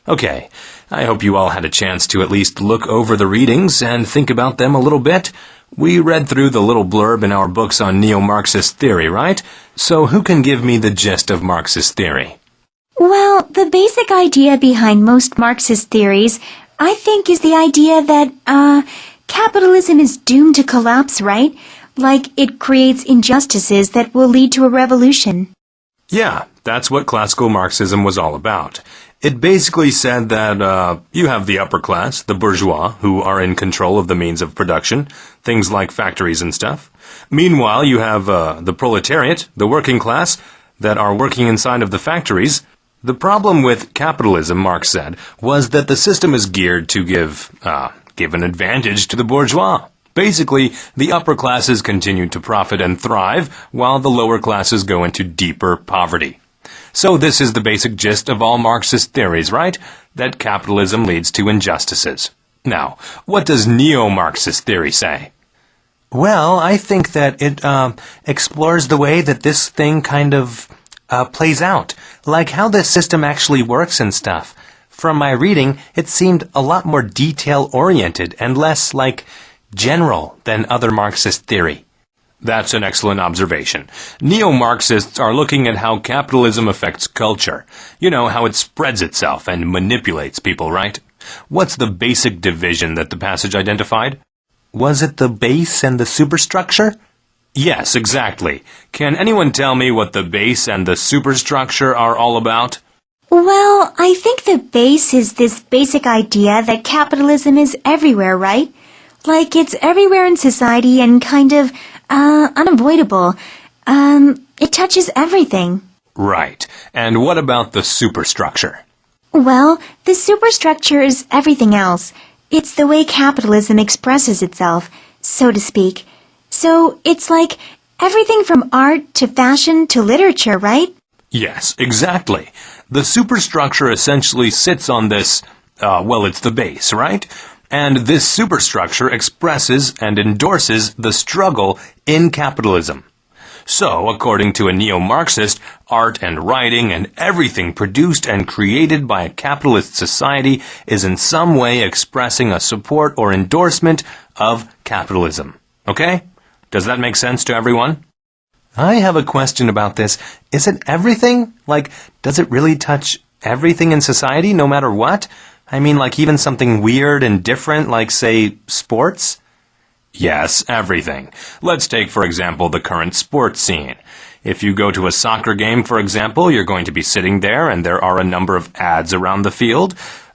Okay, I hope you all had a chance to at least look over the readings and think about them a little bit. We read through the little blurb in our books on neo-Marxist theory, right? So who can give me the gist of Marxist theory? Well, the basic idea behind most Marxist theories, I think, is the idea that, capitalism is doomed to collapse, right? Like it creates injustices that will lead to a revolution. Yeah, that's what classical Marxism was all about. It basically said that you have the upper class, the bourgeois, who are in control of the means of production, things like factories and stuff. Meanwhile, you have the proletariat, the working class, that are working inside of the factories. The problem with capitalism, Marx said, was that the system is geared to give an advantage to the bourgeois. Basically, the upper classes continue to profit and thrive, while the lower classes go into deeper poverty. So this is the basic gist of all Marxist theories, right? That capitalism leads to injustices. Now, what does Neo-Marxist theory say? Well, I think that it explores the way that this thing kind of plays out, like how the system actually works and stuff. From my reading, it seemed a lot more detail-oriented and less, like, general than other Marxist theory. That's an excellent observation. Neo-Marxists are looking at how capitalism affects culture. You know, how it spreads itself and manipulates people, right? What's the basic division that the passage identified? Was it the base and the superstructure? Yes, exactly. Can anyone tell me what the base and the superstructure are all about? Well, I think the base is this basic idea that capitalism is everywhere, right? Like it's everywhere in society and kind of, unavoidable. It touches everything. Right. And what about the superstructure? Well, the superstructure is everything else. It's the way capitalism expresses itself, so to speak. So it's like everything from art to fashion to literature, right? Yes, exactly. The superstructure essentially sits on this, it's the base, right? And this superstructure expresses and endorses the struggle in capitalism. So, according to a neo-Marxist, art and writing and everything produced and created by a capitalist society is in some way expressing a support or endorsement of capitalism. Okay? Does that make sense to everyone? I have a question about this. Is it everything? Like, does it really touch everything in society, no matter what? I mean, like even something weird and different, like, say, sports? Yes, everything. Let's take, for example, the current sports scene. If you go to a soccer game, for example, you're going to be sitting there and there are a number of ads around the field.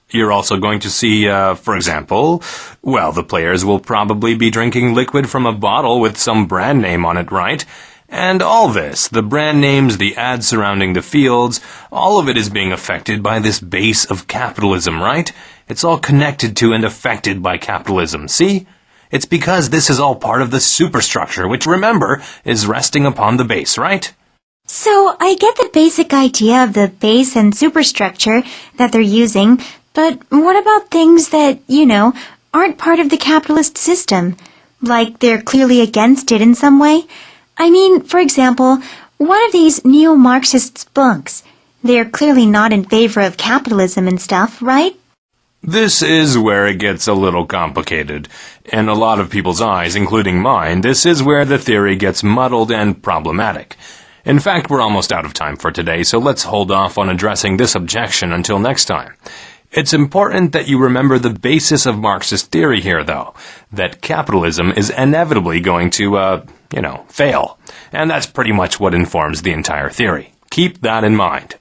You're also going to see, for example, the players will probably be drinking liquid from a bottle with some brand name on it, right? And all this, the brand names, the ads surrounding the fields, all of it is being affected by this base of capitalism, right? It's all connected to and affected by capitalism, see? It's because this is all part of the superstructure, which, remember, is resting upon the base, right? So I get the basic idea of the base and superstructure that they're using, but what about things that, aren't part of the capitalist system? Like they're clearly against it in some way? I mean, for example, one of these neo-Marxists' books. They're clearly not in favor of capitalism and stuff, right? This is where it gets a little complicated. In a lot of people's eyes, including mine, this is where the theory gets muddled and problematic. In fact, we're almost out of time for today, so let's hold off on addressing this objection until next time. It's important that you remember the basis of Marxist theory here, though, that capitalism is inevitably going to, fail. And that's pretty much what informs the entire theory. Keep that in mind.